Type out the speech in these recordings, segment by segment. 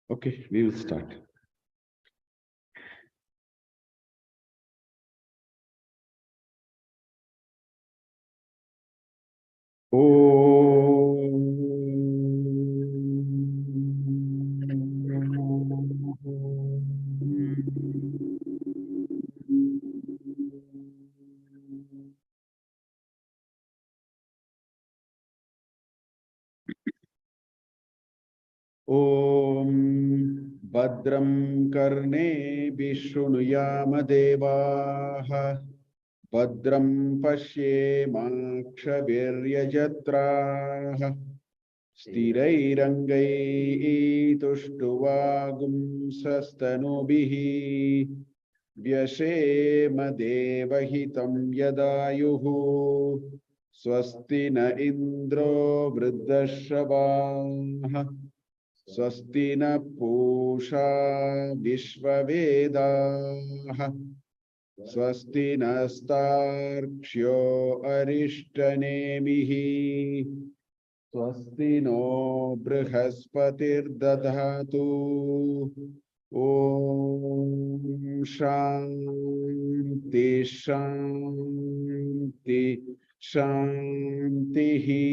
Okay, we will start. Om Badram Karne Vishunuyama Devaha Badram Pashe Makshaviryajatraha Sthirairangai Tuštuvagum Sastanubihi Vyashema Devahitam Yadayuhu Swasti na Indro Vriddashravaha Swasti na Pusha Vishvavedaha Swasti nastarkshyo arishtanemihi Swasti no Brihaspati dadhatu Om Shanti Shanti Shantihi.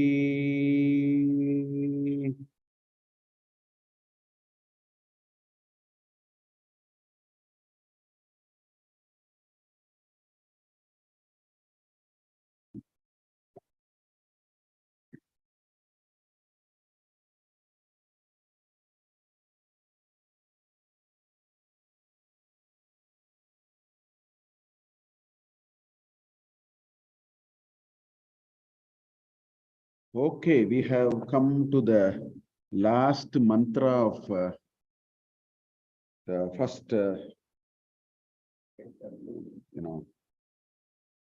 Okay, we have come to the last mantra of the first,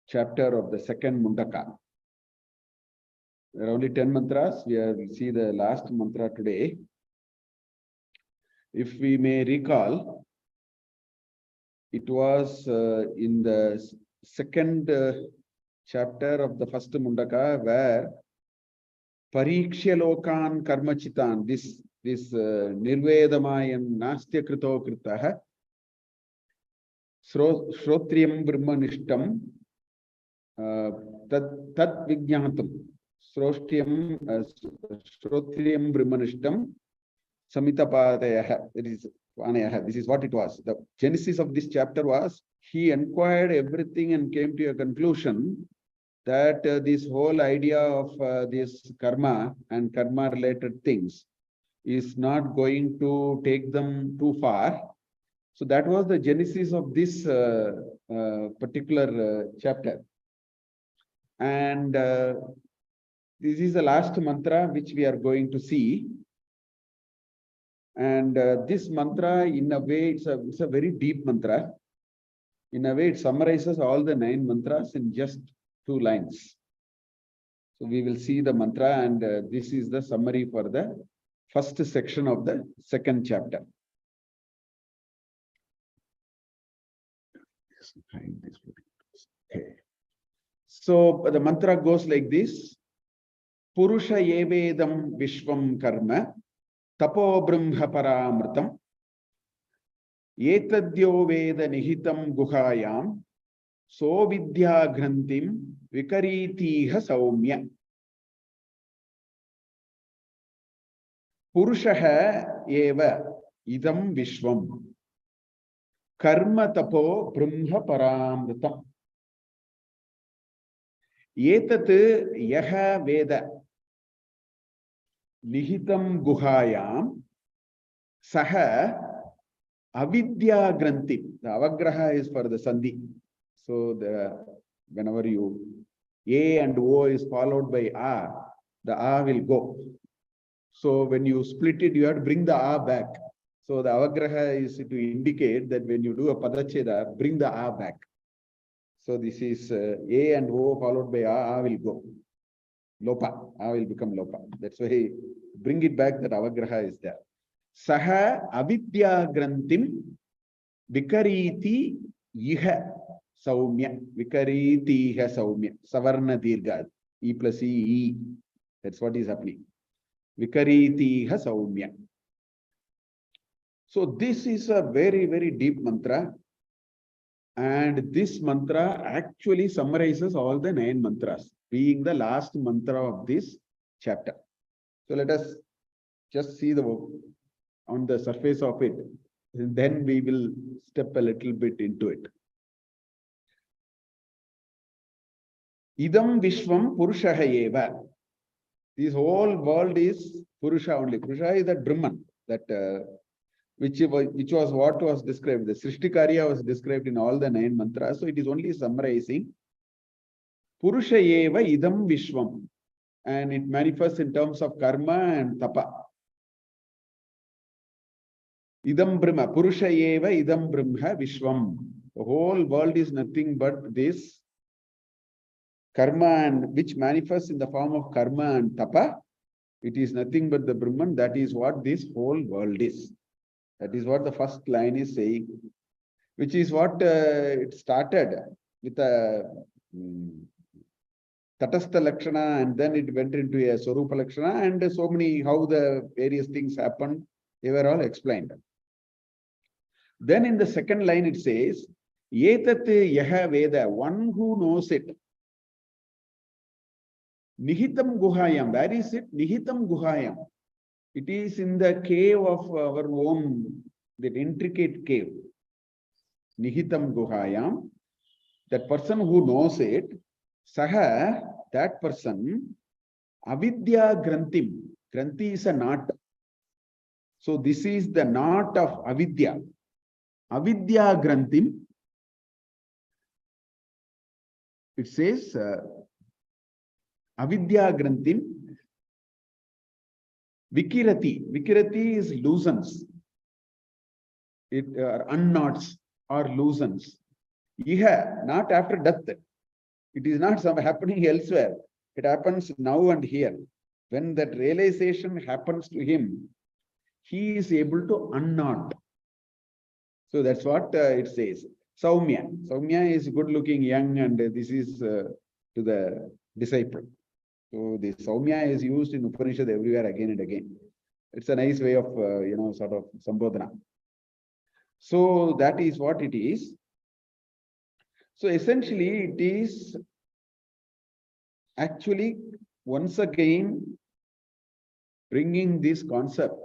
chapter of the second Mundaka. There are only 10 mantras. We will see the last mantra today. If we may recall, it was in the second chapter of the first Mundaka where Parikshalokan Karmachitan, this Nirvedamayan Nastya Krito Kritaha Shrotriyam Brahmanishtam Tad Vijnatam Shrotriyam Brahmanishtam Samitapadeyaha. This is what it was. The genesis of this chapter was he inquired everything and came to a conclusion that this whole idea of this karma and karma related things is not going to take them too far. So that was the genesis of this particular chapter. And this is the last mantra which we are going to see. And this mantra, in a way, it's a very deep mantra. In a way, it summarizes all the 9 mantras in just 2 lines. So we will see the mantra, and this is the summary for the first section of the second chapter. Okay. So the mantra goes like this: Purusha yevedam vishvam karma tapo brahma paramritam etadyo veda nihitam guhayam so vidya grantim vikaritiha saumya. Purushaha eva idam vishvam karma tapo brahma paramritam etat yaha veda nihitam guhayam saha avidya granti. The avagraha is for the sandhi. So whenever A and O is followed by A, the A will go. So when you split it, you have to bring the A back. So the avagraha is to indicate that when you do a padacheda, bring the A back. So this is A and O followed by A will go. Lopa, A will become Lopa. That's why bring it back, that avagraha is there. Saha avidya grantim vikariti iha saumya. Vikariti iha saumya. Savarna dirgha. E plus E. That's what is happening. Vikariti iha saumya. So this is a very, very deep mantra. And this mantra actually summarizes all the 9 mantras, being the last mantra of this chapter. So let us just see on the surface of it. And then we will step a little bit into it. Idam Vishwam Purushaha Eva. This whole world is Purusha only. Purusha is that Brahman, that which was what was described. The Srishtikarya was described in all the 9 mantras. So it is only summarizing Purusha Eva Idam Vishwam. And it manifests in terms of karma and tapa. Idam Brahma, Purusha Eva Idam Brahma Vishwam. The whole world is nothing but this karma, and which manifests in the form of karma and tapa. It is nothing but the Brahman. That is what this whole world is. That is what the first line is saying, which is what it started with a Tatastha Lakshana, and then it went into a Swarupa Lakshana, and so many, how the various things happened, they were all explained. Then in the second line it says, Yetat Yaha Veda, one who knows it. Nihitam Guhayam, where is it? Nihitam Guhayam. It is in the cave of our own, that intricate cave. Nihitam Guhayam. That person who knows it, Saha, that person, Avidya Grantim. Granti is a knot. So this is the knot of Avidya. Avidya Grantim. It says, Avidya Grantim. Vikirati. Vikirati is loosens. It unknots or loosens. Iha, not after death. It is not happening elsewhere. It happens now and here. When that realization happens to him, he is able to unknot. So that's what it says. Saumya. Saumya is good looking, young, and this is to the disciple. So the Saumya is used in Upanishad everywhere again and again. It's a nice way of, sort of Sambodhana. So that is what it is. So essentially it is actually once again bringing this concept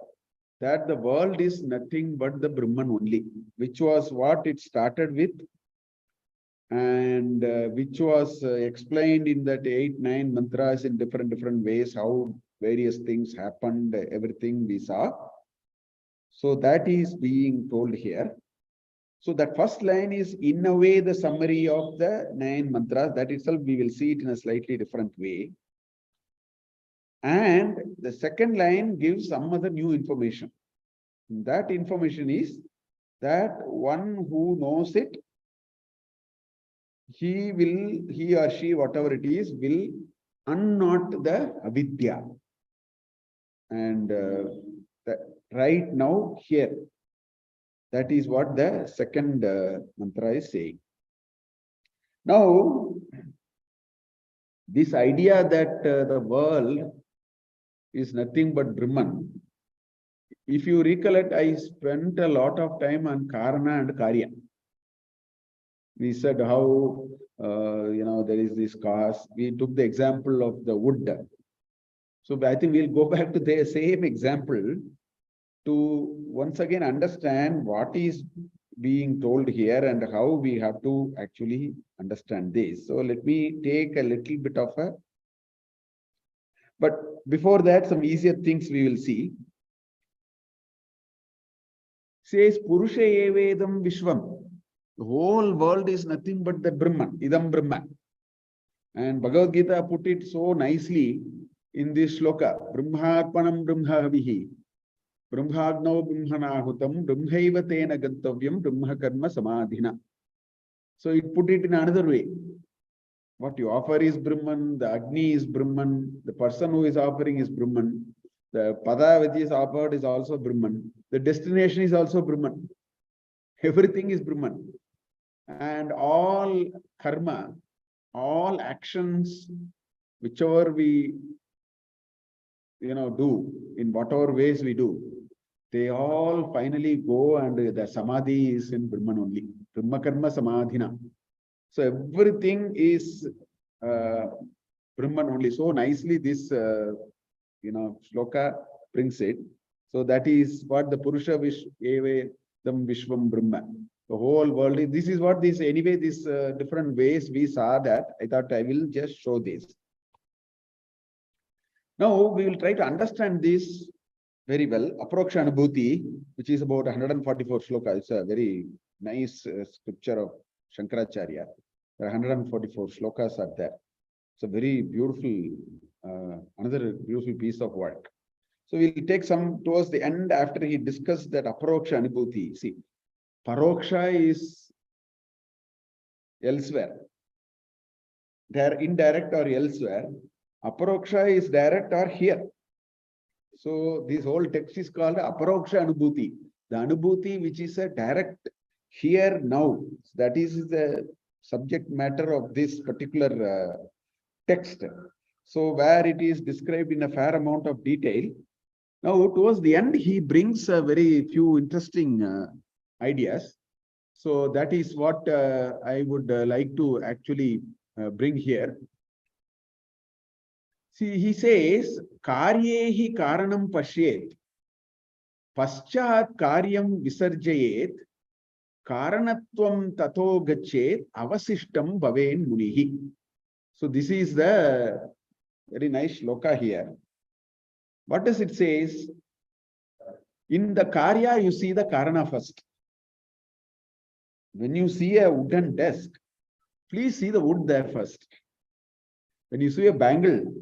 that the world is nothing but the Brahman only, which was what it started with, and which was explained in that 8, 9 mantras in different ways, how various things happened, everything we saw. So that is being told here. So that first line is in a way the summary of the 9 mantras. That itself we will see it in a slightly different way. And the second line gives some other new information. That information is that one who knows it, he or she, whatever it is, will unknot the avidya. And right now here, that is what the second mantra is saying. Now, this idea that the world is nothing but Brahman, if you recollect, I spent a lot of time on Karana and Karya. We said how, there is this cause. We took the example of the wood. So I think we'll go back to the same example to once again understand what is being told here and how we have to actually understand this. So let me take a little bit of a, but before that, some easier things we will see. Says Purusha Evedam Vishwam. The whole world is nothing but the Brahman, Idam Brahman. And Bhagavad Gita put it so nicely in this shloka, Brahmarpanam Brahmavihi, Brahmagno Brahmanahutam, Brahmaiva Tena Gantavyam, Brahma Karma Samadhina. So it put it in another way. What you offer is Brahman, the Agni is Brahman, the person who is offering is Brahman, the Pada which is offered is also Brahman, the destination is also Brahman. Everything is Brahman. And all karma, all actions, whichever we do, in whatever ways we do, they all finally go and the samadhi is in Brahman only. Brahma karma samadhina. So everything is Brahman only. So nicely this shloka brings it. So that is what the Purusha Eve Dam Vishwam Brahma. The whole world is, this is what this anyway, this different ways we saw that. I thought I will just show this. Now we will try to understand this very well. Aproksha Anubhuti, which is about 144 shlokas. It's a very nice scripture of Shankaracharya. There are 144 shlokas are there. It's a very beautiful, another beautiful piece of work. So we'll take some towards the end after he discussed that Aproksha Anubhuti. See, Paroksha is elsewhere. They are indirect or elsewhere. Aparoksha is direct or here. So this whole text is called Aparoksha Anubhuti. The Anubhuti which is a direct here now. That is the subject matter of this particular text. So where it is described in a fair amount of detail. Now towards the end he brings a very few interesting ideas. So that is what I would like to actually bring here. See, he says, Karyehi karanam pashyet, paschat karyam visarjayet, karanatvam tato gachet, avasishtam bhaven munihi. So this is the very nice shloka here. What does it say? In the karya, you see the karana first. When you see a wooden desk, please see the wood there first. When you see a bangle,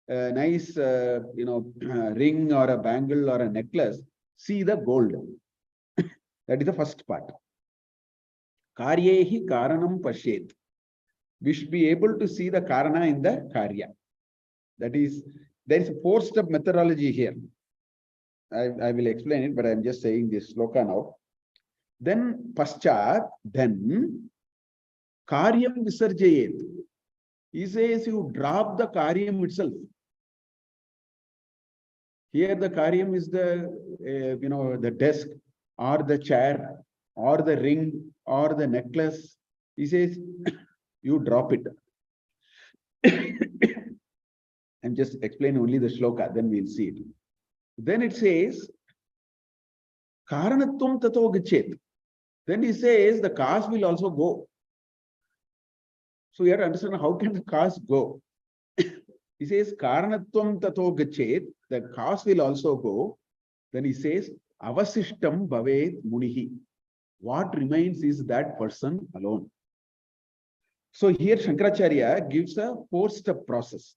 a nice ring or a bangle or a necklace, see the gold. That is the first part. Karyehi karanam pashyet. We should be able to see the karana in the karya. That is, there is a four-step methodology here. I will explain it, but I am just saying this sloka now. Then paschat, then karyam visarjayet. He says you drop the karyam itself. Here the karyam is the the desk or the chair or the ring or the necklace. He says you drop it. I'm just explaining only the shloka, then we'll see it. Then it says karanatvam tato gachet. Then he says the cause will also go. So you have to understand how can the cause go. He says karanatvam tato gachet, the cause will also go. Then he says avasishtam bhavet munihi. What remains is that person alone. So here Shankaracharya gives a four-step process.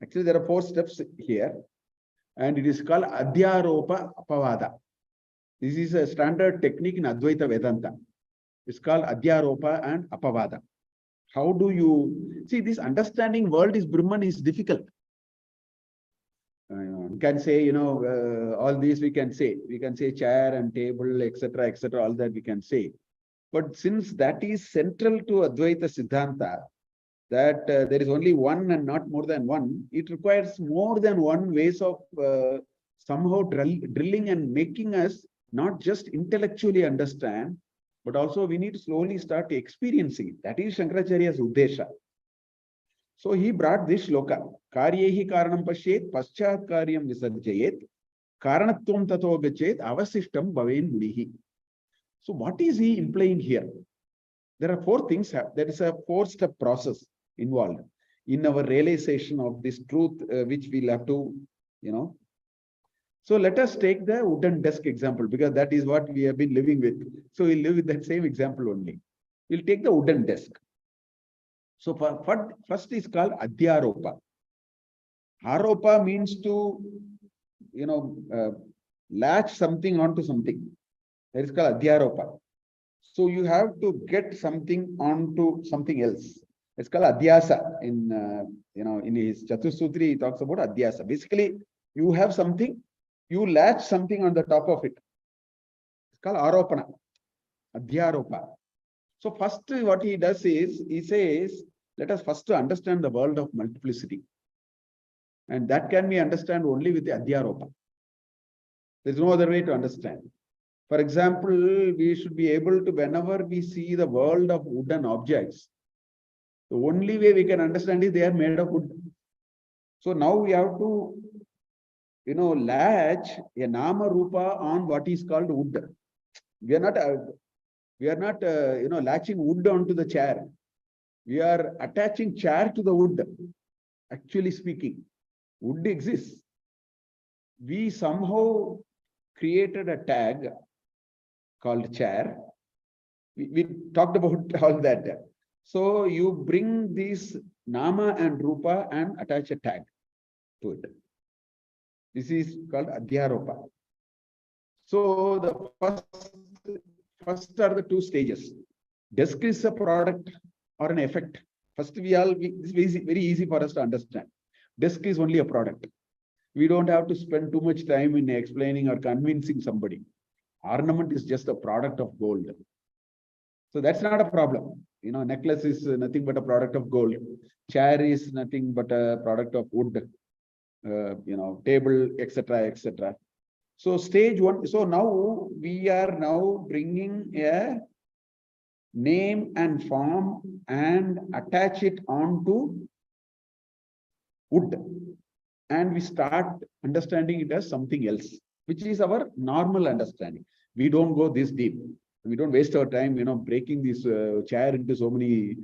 Actually, there are four steps here, and it is called Adhyaropa Apavada. This is a standard technique in Advaita Vedanta. It's called Adhyaropa and Apavada. How do you see this? Understanding world is Brahman is difficult. You can say, all these we can say. We can say chair and table, etc., etc., all that we can say. But since that is central to Advaita Siddhanta, that there is only one and not more than one, it requires more than one ways of somehow drilling and making us not just intellectually understand, but also we need to slowly start experiencing it. That is Shankaracharya's Uddesha. So he brought this shloka. Karyehi karanam pashyet, paschat karyam visarjayet, karanatvam tato gachet, avasishtam bhaven munihi. So what is he implying here? There are four things. There is a four-step process involved in our realization of this truth, which we'll have to, So let us take the wooden desk example, because that is what we have been living with. So we'll live with that same example only. We'll take the wooden desk. So first is called Adhyaropa. Aropa means to, latch something onto something. That is called Adhyaropa. So you have to get something onto something else. It's called Adhyasa. In his Chatursutri, he talks about Adhyasa. Basically, you have something, you latch something on the top of it. It's called Aropana, Adhyaropa. So first what he does is, he says, let us first understand the world of multiplicity. And that can be understood only with the Adhyaropa. There's no other way to understand. For example, we should be able to, whenever we see the world of wooden objects, the only way we can understand is they are made of wood. So now we have to, latch a nama rupa on what is called wood. We are not, latching wood onto the chair. We are attaching chair to the wood. Actually speaking, wood exists. We somehow created a tag called chair. We talked about all that. So you bring this nama and rupa and attach a tag to it. This is called adhyaropa. So the first are the two stages. Desk is a product or an effect. First, this is very easy for us to understand. Desk is only a product. We don't have to spend too much time in explaining or convincing somebody. Ornament is just a product of gold. So that's not a problem. Necklace is nothing but a product of gold. Chair is nothing but a product of wood. Table, etc., etc. So stage one. So now we are bringing a name and form and attach it onto wood, and we start understanding it as something else, which is our normal understanding. We don't go this deep. We don't waste our time, breaking this chair into so many,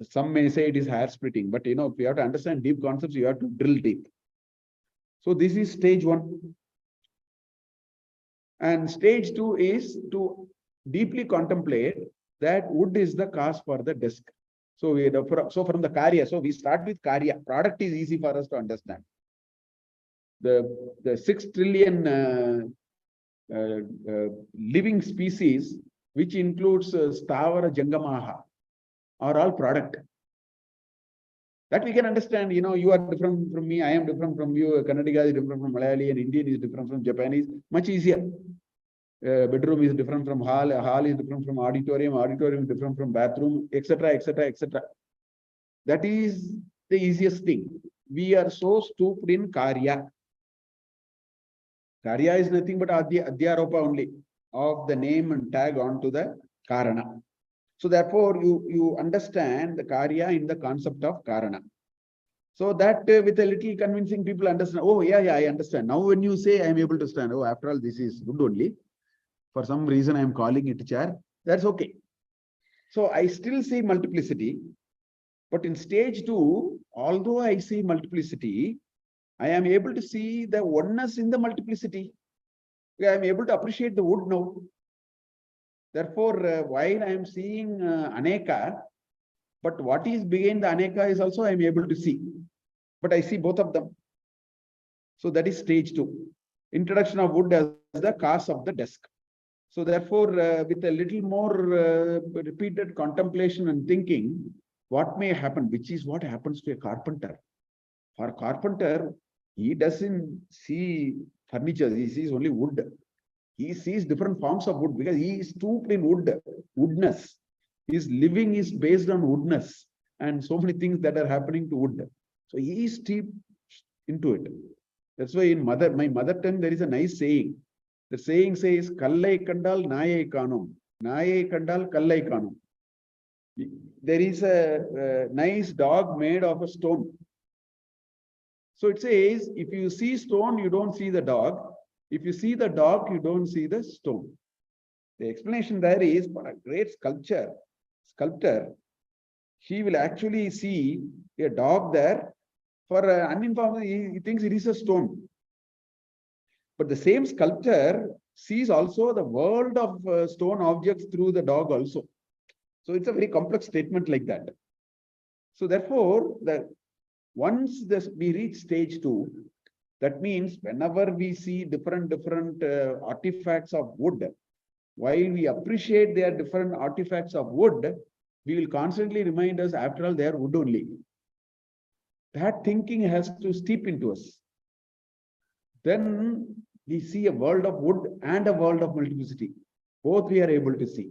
some may say it is hair splitting, but, if you have to understand deep concepts, you have to drill deep. So this is stage one. And stage two is to deeply contemplate that wood is the cause for the desk. So from the karya, so we start with karya. Product is easy for us to understand. The 6 trillion living species, which includes Stavara Jangamaha, are all product. That we can understand. You are different from me, I am different from you, Kannadiga is different from Malayali, and Indian is different from Japanese. Much easier. Bedroom is different from hall, hall is different from auditorium, auditorium is different from bathroom, etc., etc., etc. That is the easiest thing. We are so stupid in karya. Karya is nothing but adhyaropa only of the name and tag onto the karana. So therefore, you understand the karya in the concept of karana. So that with a little convincing, people understand. Oh, yeah, I understand. Now when you say I am able to understand, oh, after all, this is good only. For some reason, I am calling it chair. That's okay. So I still see multiplicity. But in stage two, although I see multiplicity, I am able to see the oneness in the multiplicity. I am able to appreciate the wood now. Therefore, while I am seeing aneka, but what is behind the aneka is also I am able to see. But I see both of them. So that is stage two. Introduction of wood as the cause of the desk. So therefore, with a little more repeated contemplation and thinking, what may happen, which is what happens to a carpenter. For a carpenter, he doesn't see furniture, he sees only wood. He sees different forms of wood because he is stooped in woodness. His living is based on woodness and so many things that are happening to wood. So he is steeped into it. That's why in my mother tongue, there is a nice saying. The saying says, Kallai kandal nayai kanum. Nayai kandal kallai kanum. There is a nice dog made of a stone. So it says, if you see stone, you don't see the dog. If you see the dog, you don't see the stone. The explanation there is, for a great sculptor, he will actually see a dog there. For an uninformed, he thinks it is a stone. But the same sculptor sees also the world of stone objects through the dog also. So it's a very complex statement like that. So therefore, once we reach stage two, that means whenever we see different artifacts of wood, while we appreciate their different artifacts of wood, we will constantly remind us, after all, they are wood only. That thinking has to steep into us. Then we see a world of wood and a world of multiplicity. Both we are able to see.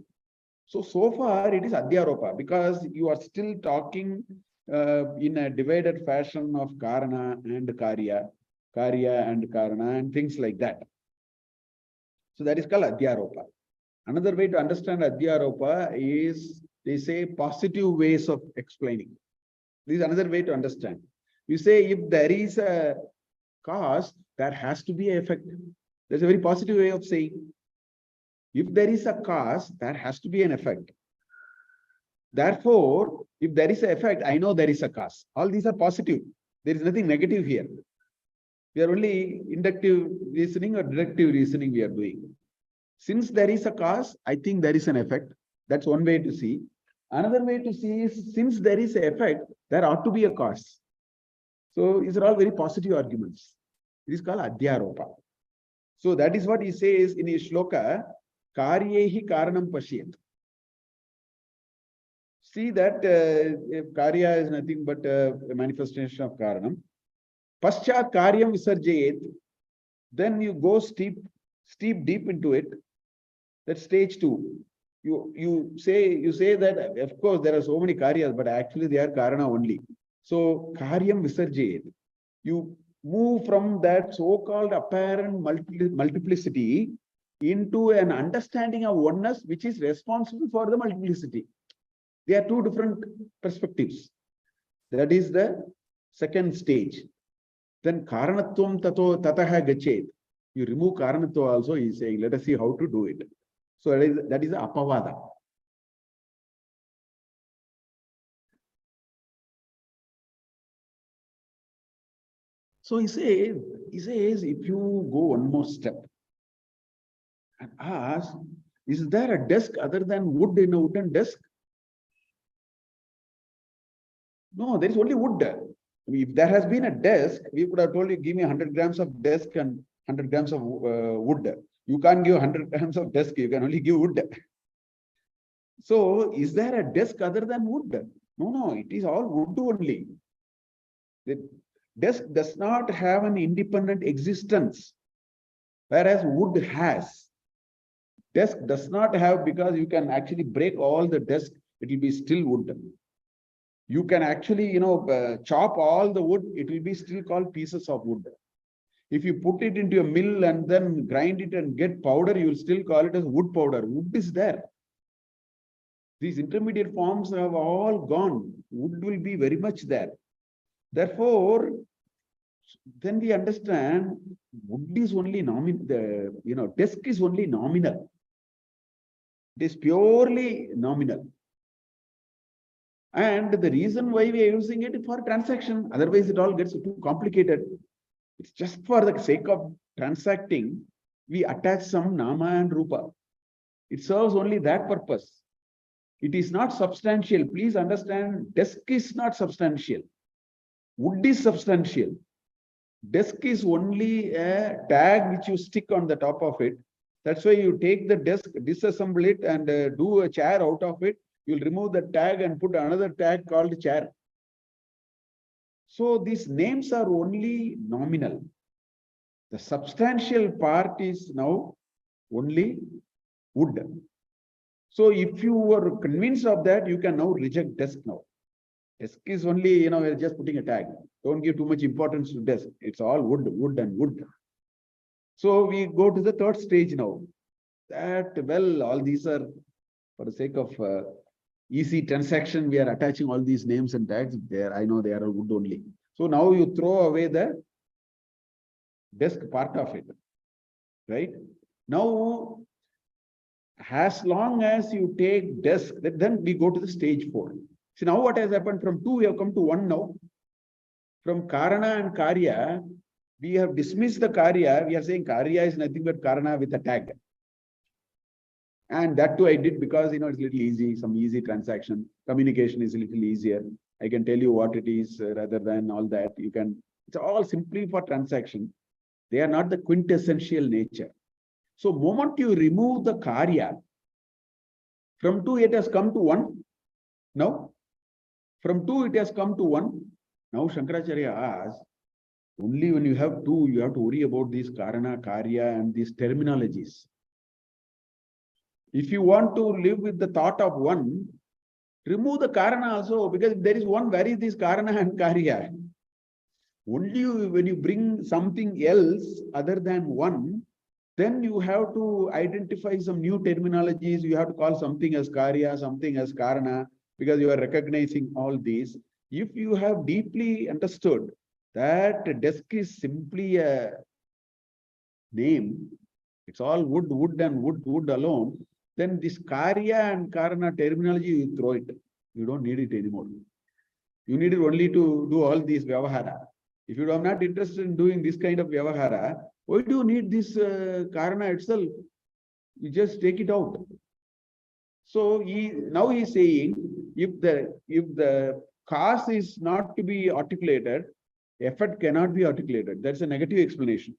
So far it is adhyaropa, because you are still talking in a divided fashion of karana and karya and karana and things like that. So that is called Adhyaropa. Another way to understand Adhyaropa is, they say, positive ways of explaining. This is another way to understand. You say if there is a cause, there has to be an effect. That's a very positive way of saying. If there is a cause, there has to be an effect. Therefore, if there is an effect, I know there is a cause. All these are positive. There is nothing negative here. We are only inductive reasoning or deductive reasoning we are doing. Since there is a cause, I think there is an effect. That's one way to see. Another way to see is, since there is an effect, there ought to be a cause. So these are all very positive arguments. It is called Adhyaropa. So that is what he says in his shloka, Karyehi Karanam Pashyat. See that Karya is nothing but a manifestation of Karanam. Paschat Karyam Visarjayet. Then you go steep deep into it. That's stage 2. You say that, of course, there are so many Karyas, but actually they are Karana only. So Karyam Visarjayet. You move from that so-called apparent multiplicity into an understanding of oneness, which is responsible for the multiplicity. They are two different perspectives. That is the second stage. Then Karanatvam tataha gachet. You remove Karanatva also, he is saying, let us see how to do it. So that is the Apavada. So he says, if you go one more step and ask, is there a desk other than wood in a wooden desk? No, there is only wood. If there has been a desk, we could have told you, give me 100 grams of desk and 100 grams of wood. You can't give 100 grams of desk, you can only give wood. So, is there a desk other than wood? No, it is all wood only. The desk does not have an independent existence, whereas wood has. Desk does not have, because you can actually break all the desk, it will be still wood. You can actually, chop all the wood, it will be still called pieces of wood. If you put it into a mill and then grind it and get powder, you will still call it as wood powder. Wood is there. These intermediate forms have all gone. Wood will be very much there. Therefore, then we understand wood is only nominal. Desk is only nominal. It is purely nominal. And the reason why we are using it is for transaction. Otherwise, it all gets too complicated. It's just for the sake of transacting, we attach some nama and rupa. It serves only that purpose. It is not substantial. Please understand, desk is not substantial. Wood is substantial. Desk is only a tag which you stick on the top of it. That's why you take the desk, disassemble it, and do a chair out of it. You'll remove the tag and put another tag called chair. So these names are only nominal. The substantial part is now only wood. So if you were convinced of that, you can now reject desk now. Desk is only, we're just putting a tag. Don't give too much importance to desk. It's all wood, wood and wood. So we go to the third stage now. That, well, all these are for the sake of easy transaction, we are attaching all these names and tags there. I know they are wood only. So now you throw away the desk part of it, right? Now, as long as you take desk, then we go to the stage 4. See, now what has happened? From 2, we have come to 1 now. From Karana and Karya, we have dismissed the Karya. We are saying Karya is nothing but Karana with a tag. And that too I did because, it's a little easy, some easy transaction. Communication is a little easier. I can tell you what it is rather than all that. It's all simply for transaction. They are not the quintessential nature. So moment you remove the Karya, from 2 it has come to 1. Now, from 2 it has come to 1. Now Shankaracharya asks, only when you have 2, you have to worry about these Karana, Karya and these terminologies. If you want to live with the thought of 1, remove the Karana also, because if there is 1, where is this Karana and Karya? Only when you bring something else other than 1, then you have to identify some new terminologies. You have to call something as karya, something as karana, because you are recognizing all these. If you have deeply understood that desk is simply a name, it's all wood, wood and wood, wood alone, then this karya and karana terminology, you throw it. You don't need it anymore. You need it only to do all these vyavahara. If you are not interested in doing this kind of vyavahara, why do you need this karana itself? You just take it out. So now he's saying, if the cause is not to be articulated, effect cannot be articulated. That's a negative explanation.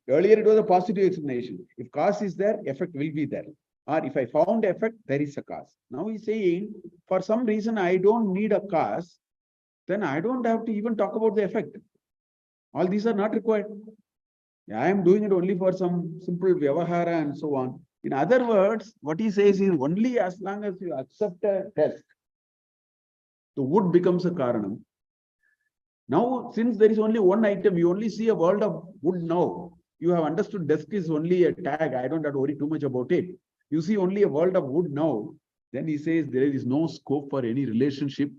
Earlier it was a positive explanation. If cause is there, effect will be there. Or if I found effect, there is a cause. Now he's saying, for some reason I don't need a cause, then I don't have to even talk about the effect. All these are not required. I am doing it only for some simple vyavahara and so on. In other words, what he says is only as long as you accept a test, the wood becomes a karanam. Now, since there is only one item, you only see a world of wood now. You have understood desk is only a tag. I don't have to worry too much about it. You see only a world of wood now. Then he says there is no scope for any relationship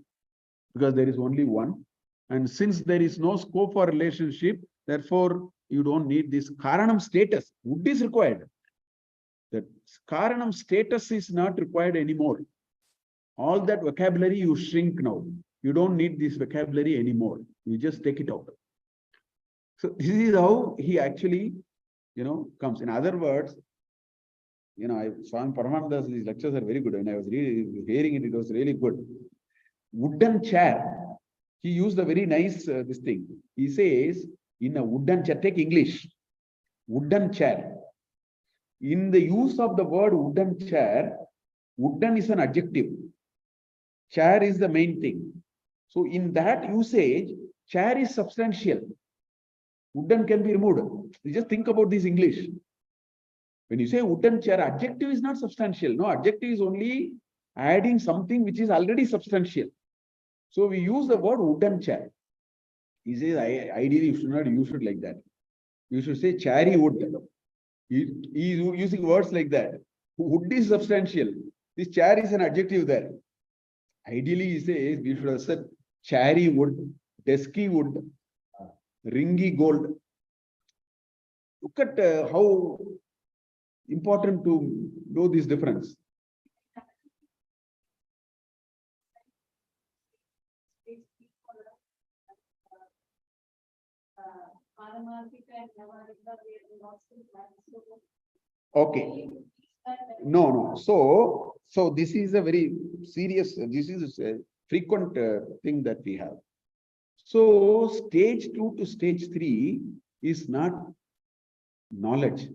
because there is only one. And since there is no scope for relationship, therefore, you don't need this karanam status. Wood is required. The karanam status is not required anymore. All that vocabulary you shrink now. You don't need this vocabulary anymore. You just take it out. So this is how he actually, comes. In other words, Swami Paramananda's these lectures are very good. When I was hearing it, it was really good. Wooden chair. He used a very nice this thing. He says, in a wooden chair, take English. Wooden chair. In the use of the word wooden chair, wooden is an adjective. Chair is the main thing. So in that usage, chair is substantial. Wooden can be removed. You just think about this English. When you say wooden chair, adjective is not substantial. No, adjective is only adding something which is already substantial. So we use the word wooden chair. He says, ideally, you should not use it like that. You should say cherry wood. He is using words like that. Wood is substantial. This chair is an adjective there. Ideally, he says we should have said cherry wood, desky wood, ringy gold. Look at how important to know this difference. Okay. No. So this is a very serious, this is a frequent thing that we have. So stage 2 to stage 3 is not knowledge.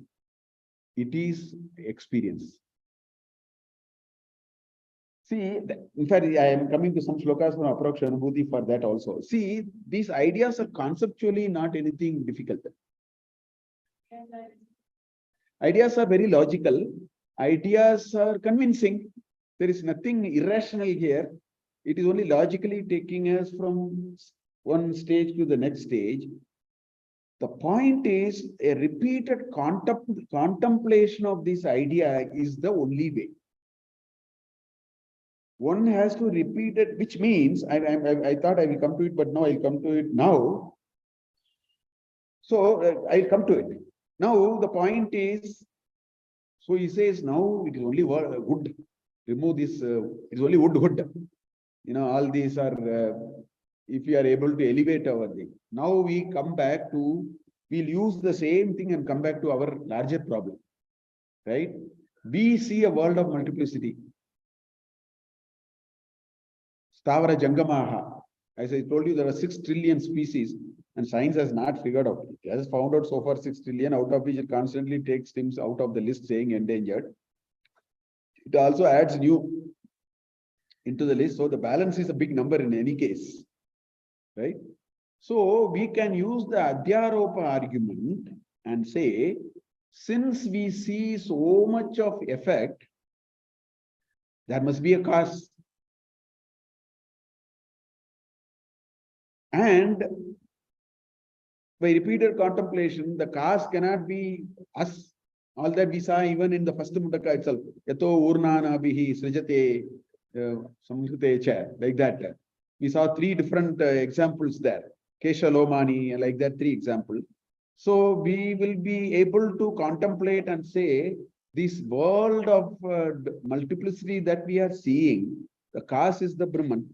It is experience. See, in fact, I am coming to some shlokas from Apraksha Anubhuti for that also. See, these ideas are conceptually not anything difficult. Ideas are very logical. Ideas are convincing. There is nothing irrational here. It is only logically taking us from one stage to the next stage. The point is a repeated contemplation of this idea is the only way. One has to repeat it, which means I thought I will come to it, but no, I'll come to it now. So I'll come to it. Now the point is, so he says now it is only wood. Remove this. It's only wood. All these are. If we are able to elevate our thing. Now we come back to. We'll use the same thing and come back to our larger problem, right? We see a world of multiplicity. Stavara Jangamaha. As I told you, there are 6 trillion species and science has not figured out. It has found out so far 6 trillion, out of which it constantly takes things out of the list saying endangered. It also adds new into the list. So the balance is a big number in any case, right? So we can use the Adhyaropa argument and say, since we see so much of effect, there must be a cause. And By repeated contemplation, the cause cannot be us. All that we saw even in the first Mundaka itself. Yato urnana bihi srijate samskrite cha, like that. We saw three different examples there. Kesha Lomani, like that, three examples. So we will be able to contemplate and say, this world of multiplicity that we are seeing, the cause is the Brahman.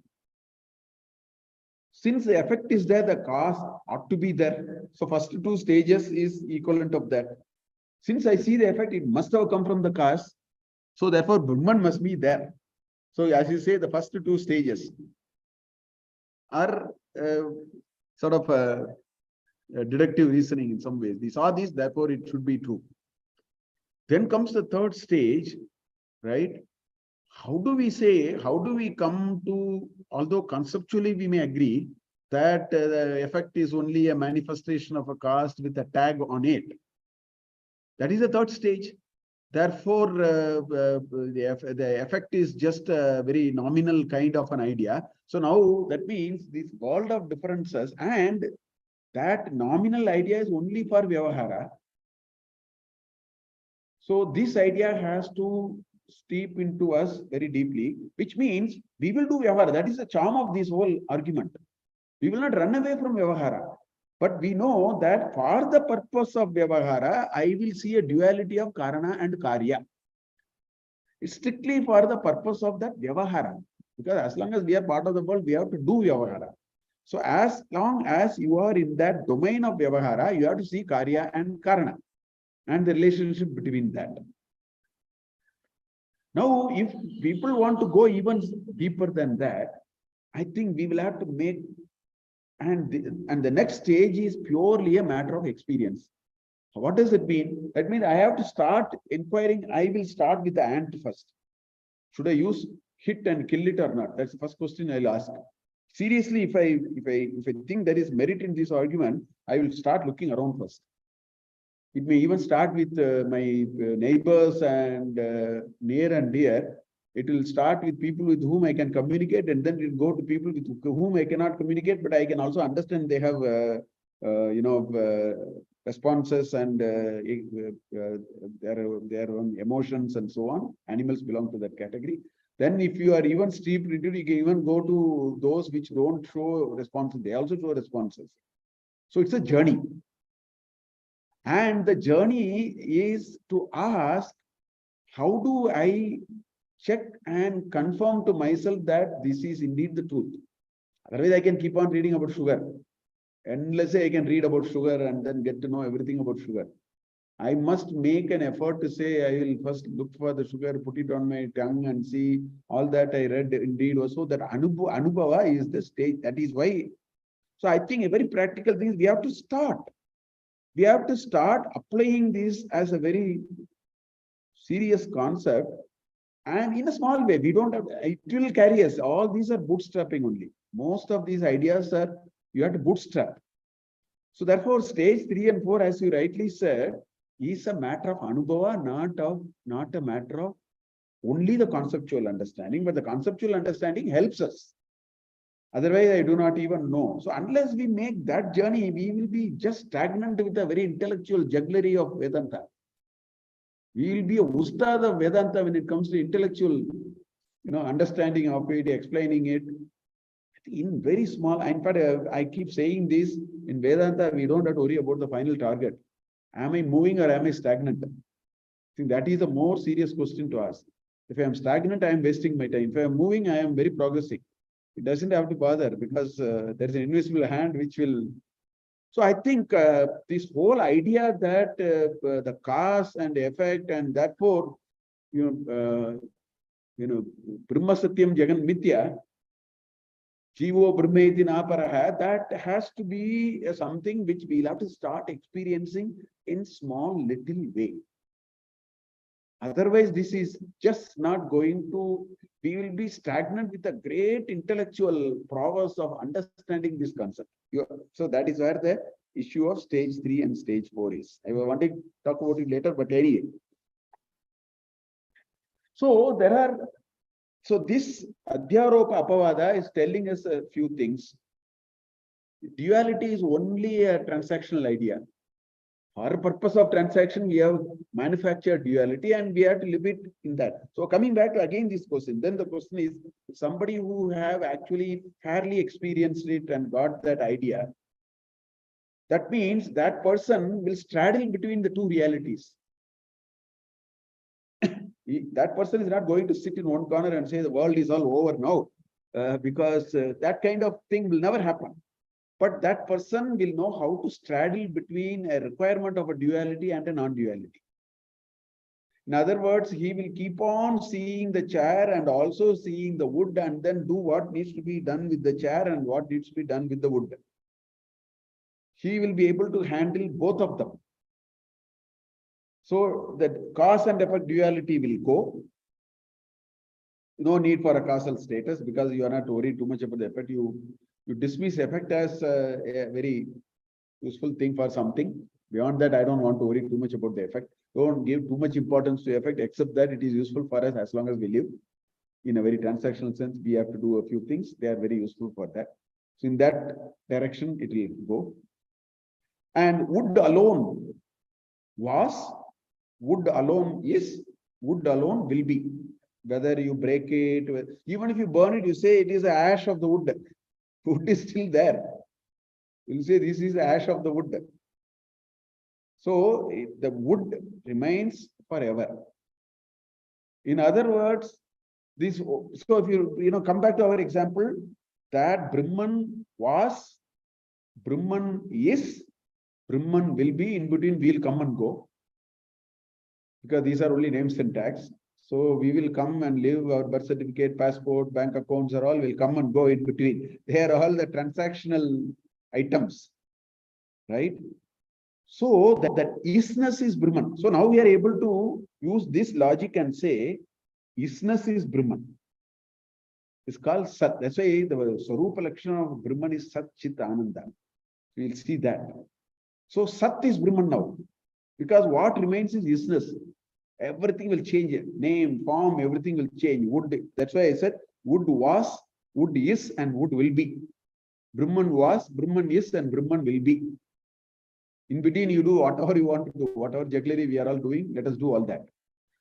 Since the effect is there, the cause ought to be there. So first two stages is equivalent of that. Since I see the effect, it must have come from the cause. So therefore, Brahman must be there. So as you say, the first two stages are sort of deductive reasoning in some ways. We saw this, therefore it should be true. Then comes the third stage, right? How do we come to, although conceptually we may agree that the effect is only a manifestation of a cause with a tag on it. That is the third stage. Therefore, the effect is just a very nominal kind of an idea. So now that means this world of differences, and that nominal idea is only for Vyavahara. So this idea has to steep into us very deeply, which means we will do Vyavahara. That is the charm of this whole argument. We will not run away from Vyavahara. But we know that for the purpose of Vyavahara, I will see a duality of Karana and Karya. It's strictly for the purpose of that Vyavahara. Because as long as we are part of the world, we have to do Vyavahara. So as long as you are in that domain of Vyavahara, you have to see Karya and Karana and the relationship between that. Now, if people want to go even deeper than that, I think we will have to make, and the next stage is purely a matter of experience. What does it mean? That means I have to start inquiring. I will start with the ant first. Should I use hit and kill it or not? That's the first question I'll ask. Seriously, if I think there is merit in this argument, I will start looking around first. It may even start with my neighbors and near and dear. It will start with people with whom I can communicate, and then it will go to people with whom I cannot communicate, but I can also understand they have, responses and their own emotions and so on. Animals belong to that category. Then if you are even steeped into it, you can even go to those which don't show responses. They also show responses. So it's a journey. And the journey is to ask, how do I check and confirm to myself that this is indeed the truth? Otherwise, I can keep on reading about sugar. And let's say I can read about sugar and then get to know everything about sugar. I must make an effort to say, I will first look for the sugar, put it on my tongue and see all that I read indeed also. That Anubhava is the stage. That is why. So I think a very practical thing is we have to start. We have to start applying this as a very serious concept, and in a small way. We don't have, it will carry us. All these are bootstrapping only. Most of these ideas are, you have to bootstrap. So therefore, stage 3 and 4, as you rightly said, is a matter of Anubhava, not a matter of only the conceptual understanding, but the conceptual understanding helps us. Otherwise, I do not even know. So unless we make that journey, we will be just stagnant with a very intellectual jugglery of Vedanta. We will be a ustad of Vedanta when it comes to intellectual, understanding of it, explaining it. In very small, in fact, I keep saying this, in Vedanta, we don't have to worry about the final target. Am I moving or am I stagnant? I think that is a more serious question to ask. If I am stagnant, I am wasting my time. If I am moving, I am very progressing. It doesn't have to bother, because there is an invisible hand which will. So I think this whole idea that the cause and effect, and therefore, Brahma Satyam Jagan Mithya, Jivo Brahmeti Naparaha, that has to be something which we'll have to start experiencing in small little way. Otherwise, this is just not going to, we will be stagnant with a great intellectual prowess of understanding this concept. So that is where the issue of stage 3 and stage 4 is. I want to talk about it later, but anyway. So this Adhyaropa Apavada is telling us a few things. Duality is only a transactional idea. For purpose of transaction, we have manufactured duality and we have to live it in that. So coming back to again this question, then the question is somebody who have actually fairly experienced it and got that idea. That means that person will straddle between the two realities. That person is not going to sit in one corner and say the world is all over now, because that kind of thing will never happen. But that person will know how to straddle between a requirement of a duality and a non-duality. In other words, he will keep on seeing the chair and also seeing the wood and then do what needs to be done with the chair and what needs to be done with the wood. He will be able to handle both of them. So the cause and effect duality will go. No need for a causal status because you are not worried too much about the effect. You dismiss effect as a very useful thing for something. Beyond that, I don't want to worry too much about the effect. Don't give too much importance to effect, except that it is useful for us as long as we live. In a very transactional sense, we have to do a few things. They are very useful for that. So in that direction, it will go. And wood alone was, wood alone is, wood alone will be. Whether you break it, even if you burn it, you say it is the ash of the wood. Wood is still there. You'll say this is the ash of the wood. So the wood remains forever. In other words, this. So if you come back to our example, that Brahman was, Brahman is, Brahman will be. In between, we'll come and go because these are only name syntax. So we will come and live, our birth certificate, passport, bank accounts are all will come and go in between. They are all the transactional items, right? So that isness is Brahman. So now we are able to use this logic and say isness is Brahman. It's called Sat. That's why the Swarupa Lakshana of Brahman is Sat Chit Ananda. We'll see that. So Sat is Brahman now. Because what remains is isness. Everything will change. Name, form, everything will change. Wood. That's why I said wood was, wood is, and wood will be. Brahman was, Brahman is, and Brahman will be. In between, you do whatever you want to do, whatever jugglery we are all doing, let us do all that.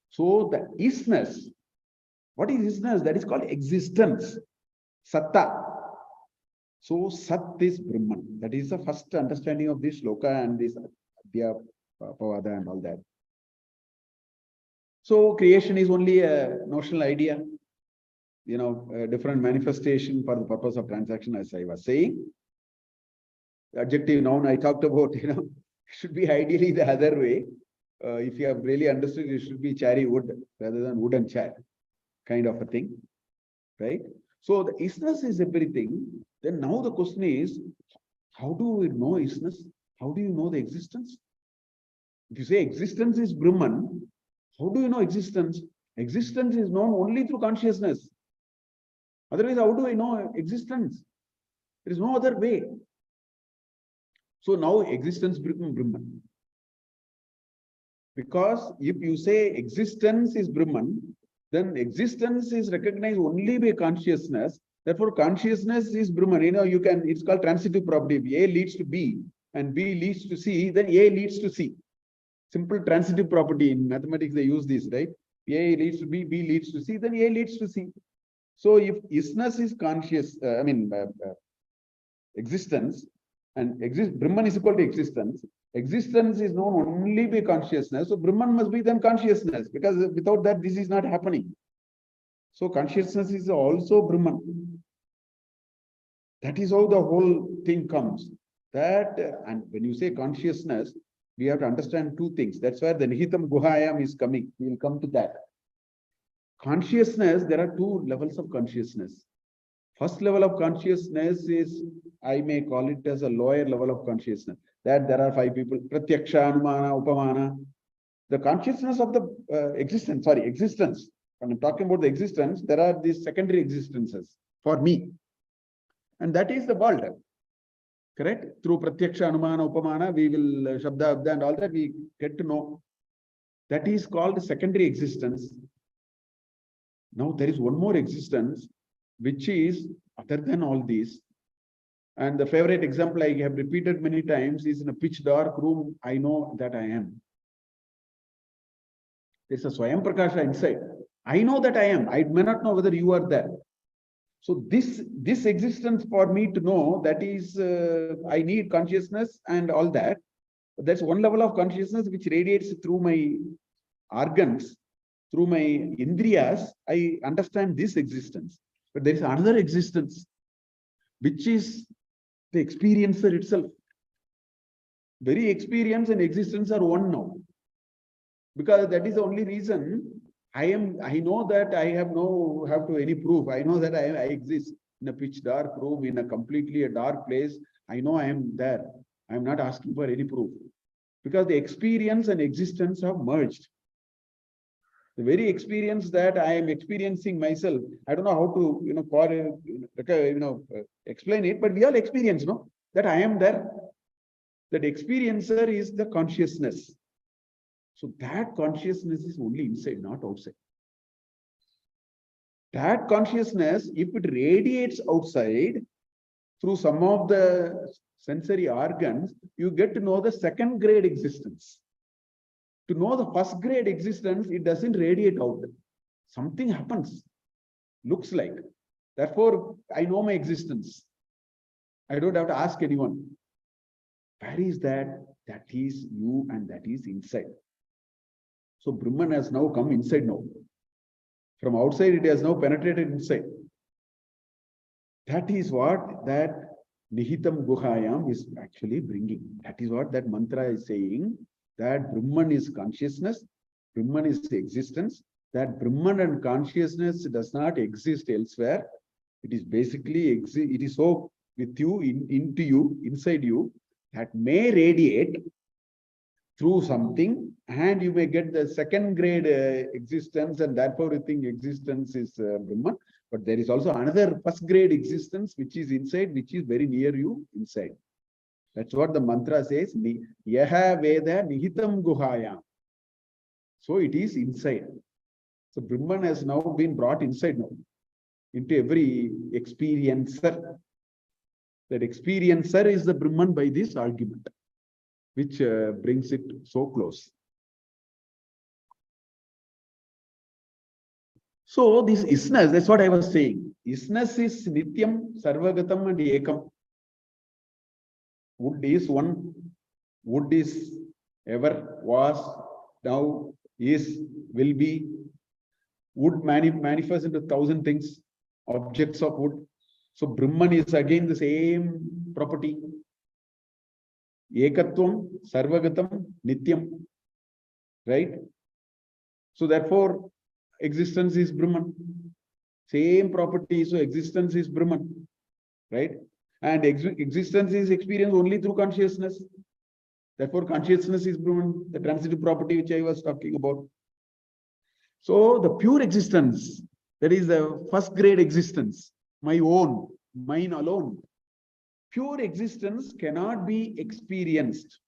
So the isness, what is isness? That is called existence. Satta. So Sat is Brahman. That is the first understanding of this shloka and this Adhya Pavada and all that. So creation is only a notional idea, a different manifestation for the purpose of transaction, as I was saying. Adjective noun I talked about, should be ideally the other way. If you have really understood, it should be cherry wood rather than wood and chair, kind of a thing, right? So the isness is everything. Then now the question is, how do we know isness? How do you know the existence? If you say existence is Brahman, how do you know existence? Existence is known only through consciousness. Otherwise, how do I know existence? There is no other way. So now existence becomes Brahman. Because if you say existence is Brahman, then existence is recognized only by consciousness. Therefore, consciousness is Brahman. It's called transitive property. If A leads to B and B leads to C, then A leads to C. Simple transitive property. In mathematics, they use this, right? A leads to B, B leads to C, then A leads to C. So if isness is conscious, existence, and Brahman is equal to existence. Existence is known only by consciousness. So Brahman must be then consciousness, because without that, this is not happening. So consciousness is also Brahman. That is how the whole thing comes. And when you say consciousness, we have to understand two things. That's where the Nihitam Guhayam is coming. We will come to that. Consciousness, there are two levels of consciousness. First level of consciousness is, I may call it as a lower level of consciousness. That there are 5 people, Pratyaksha, Anumana, Upamana. The consciousness of the existence. When I'm talking about the existence, there are these secondary existences for me. And that is the world. Correct? Through Pratyaksha, Anumana, Upamana, we will Shabda, Abda and all that we get to know. That is called secondary existence. Now there is one more existence, which is other than all these. And the favorite example I have repeated many times is in a pitch dark room, I know that I am. There's a Swayam Prakasha inside. I know that I am. I may not know whether you are there. So this existence for me to know, that is, I need consciousness and all that. That's one level of consciousness which radiates through my organs, through my indriyas. I understand this existence. But there is another existence, which is the experiencer itself. Very experience and existence are one now. Because that is the only reason I know that I have to any proof. I know that I exist in a pitch dark room, in a completely a dark place. I know I am there. I am not asking for any proof. Because the experience and existence have merged. The very experience that I am experiencing myself, I don't know how to, explain it, but we all experience, no? That I am there. That experiencer is the consciousness. So that consciousness is only inside, not outside. That consciousness, if it radiates outside through some of the sensory organs, you get to know the second grade existence. To know the first grade existence, it doesn't radiate out. Something happens, looks like. Therefore, I know my existence. I don't have to ask anyone. Where is that? That is you and that is inside. So Brahman has now come inside now. From outside, it has now penetrated inside. That is what that Nihitam Guhayam is actually bringing. That is what that mantra is saying, that Brahman is consciousness, Brahman is existence, that Brahman and consciousness does not exist elsewhere. It is basically, it is so with you, into you, inside you, that may radiate through something, and you may get the second grade existence, and therefore you think existence is Brahman. But there is also another first grade existence which is inside, which is very near you inside. That's what the mantra says. Yaha Veda Nihitam Guhayam. So it is inside. So Brahman has now been brought inside now, into every experiencer. That experiencer is the Brahman by this argument, which brings it so close. So this isness, that's what I was saying. Isness is Nityam, Sarvagatam and Ekam. Wood is one. Wood is ever, was, now, is, will be. Wood manifests into 1,000 things, objects of wood. So Brahman is again the same property. Ekatvam, Sarvagatam, Nityam. Right? So therefore, existence is Brahman. Same property, so existence is Brahman. Right? And existence is experienced only through consciousness. Therefore, consciousness is Brahman, the transitive property which I was talking about. So the pure existence, that is the first grade existence, my own, mine alone. Pure existence cannot be experienced.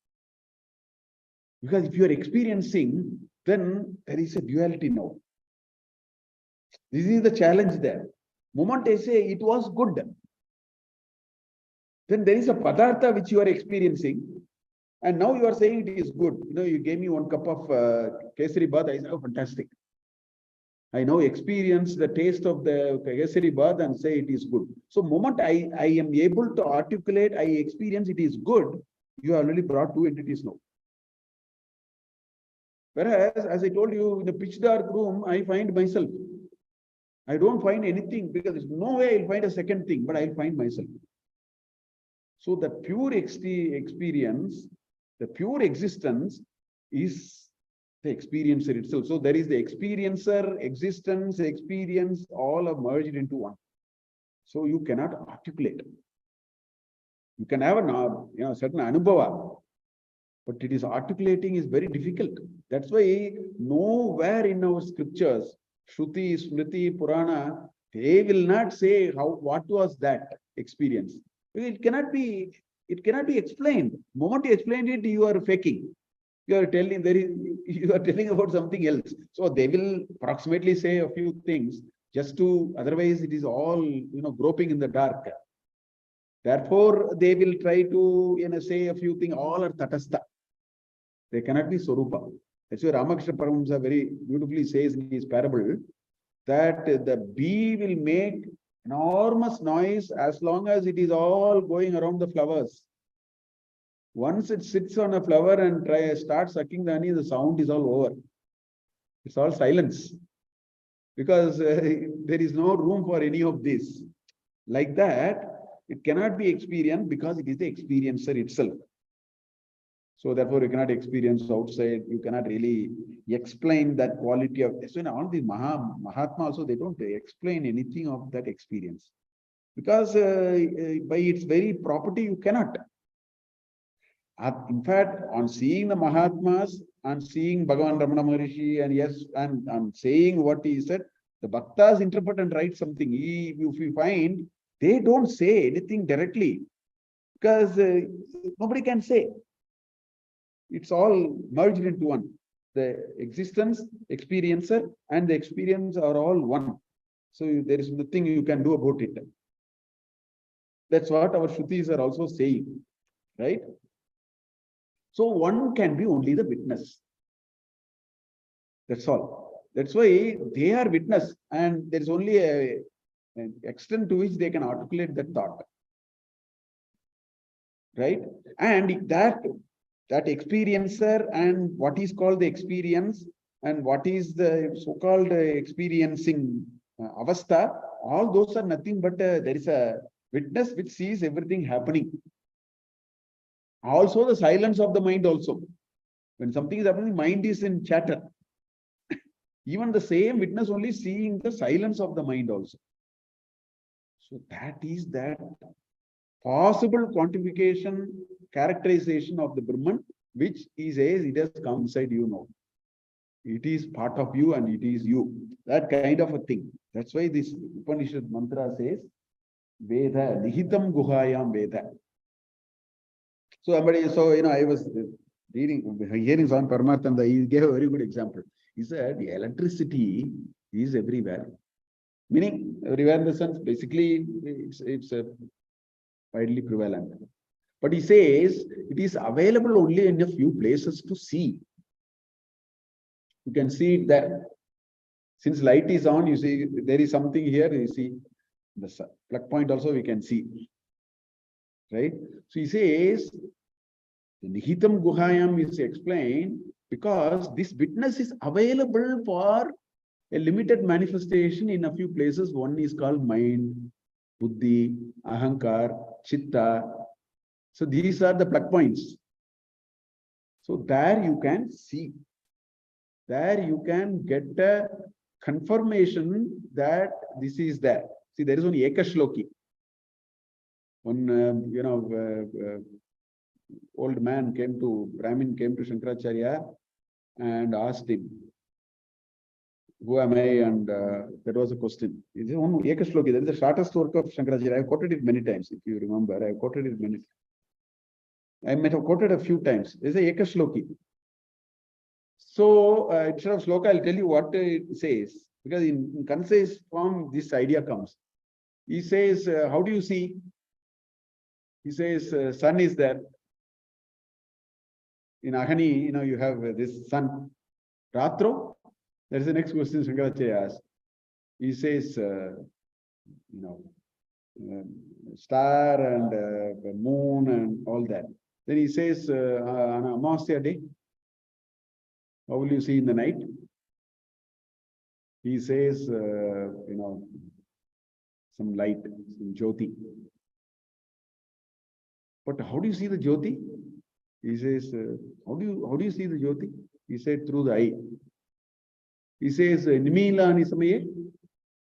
Because if you are experiencing, then there is a duality now. This is the challenge there. Moment I say it was good, then there is a padartha which you are experiencing, and now you are saying it is good. You know, you gave me one cup of kesari bath. I said, oh, fantastic. I now experience the taste of the kesari bath and say it is good. So moment I am able to articulate, I experience it is good, you have already brought two entities now. Whereas, as I told you, in the pitch dark room, I find myself. I don't find anything because there's no way I'll find a second thing, but I'll find myself. So the pure experience, the pure existence is the experiencer itself. So there is the experiencer, existence, experience, all are merged into one. So you cannot articulate. You can have a certain anubhava, but it is articulating is very difficult. That's why nowhere in our scriptures, Shruti, Smriti, Purana, they will not say what was that experience. It cannot be explained. The moment you explain it, you are faking. You are telling about something else. So they will approximately say a few things just to, otherwise it is all groping in the dark. Therefore, they will try to say a few things, all are tatastha. They cannot be Swarupa. That's why Ramakrishna Paramahamsa very beautifully says in his parable that the bee will make enormous noise as long as it is all going around the flowers. Once it sits on a flower and starts sucking the honey, the sound is all over. It's all silence. Because there is no room for any of this. Like that, it cannot be experienced because it is the experiencer itself. So therefore, you cannot experience outside. You cannot really explain that quality of. So in all the Mahatma also, they don't explain anything of that experience. Because by its very property, you cannot. In fact, on seeing the Mahatmas, on seeing Bhagavan Ramana Maharishi, and yes, and saying what he said, the Bhaktas interpret and write something. If you find, they don't say anything directly. Because nobody can say. It's all merged into one. The existence, experiencer, and the experience are all one. So there is nothing you can do about it. That's what our Shrutis are also saying, right? So one can be only the witness. That's all. That's why they are witness, and there is only an extent to which they can articulate that thought. Right? And that experiencer and what is called the experience and what is the so-called experiencing avastha, all those are nothing but there is a witness which sees everything happening. Also the silence of the mind also. When something is happening, mind is in chatter. Even the same witness only seeing the silence of the mind also. So that is that possible quantification, characterization of the Brahman, which he says it has come inside you now. It is part of you and it is you. That kind of a thing. That's why this Upanishad mantra says, Veda, Nihitam Guhayam Veda. So I was hearing Swami Paramarthananda, he gave a very good example. He said, the electricity is everywhere. Meaning, everywhere in the sense, basically, it's widely prevalent. But he says, it is available only in a few places to see. You can see it there. Since light is on, you see, there is something here, you see, the plug point also we can see. Right? So he says, the Nihitam Guhayam is explained because this witness is available for a limited manifestation in a few places. One is called mind, buddhi, ahankar, chitta. So these are the plug points. So there you can see. There you can get a confirmation that this is there. See, there is only Ekashloki. One, old man Brahmin came to Shankaracharya and asked him, who am I? And that was a question. It's one Ekashloki. That is the shortest work of Shankaracharya. I have quoted it many times, if you remember. I have quoted it many times. I might have quoted a few times. There's a Ekashloki. So instead of sloka, I'll tell you what it says. Because in concise form, this idea comes. He says, how do you see? He says, sun is there. In Ahani, you have this sun. Ratro, that is the next question Shankaracharya asks. He says, star and moon and all that. Then he says, on Amasya day, how will you see in the night? He says, some light, some jyoti. But how do you see the jyoti? He says, how do you see the jyoti? He said, through the eye. He says, Nimila Nisamaye,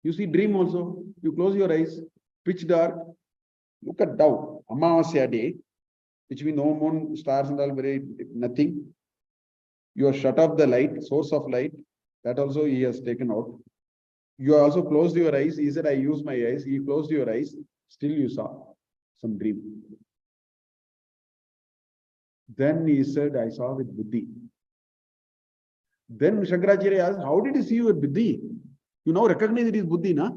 you see dream also. You close your eyes, pitch dark, look at down, Amavasya day, which means no moon, stars and all, very nothing. You have shut off the light, source of light. That also he has taken out. You also closed your eyes. He said, I use my eyes. He closed your eyes. Still you saw some dream. Then he said, I saw with buddhi. Then Shankaracharya asked, how did you see your buddhi? You now recognize it is buddhi, na?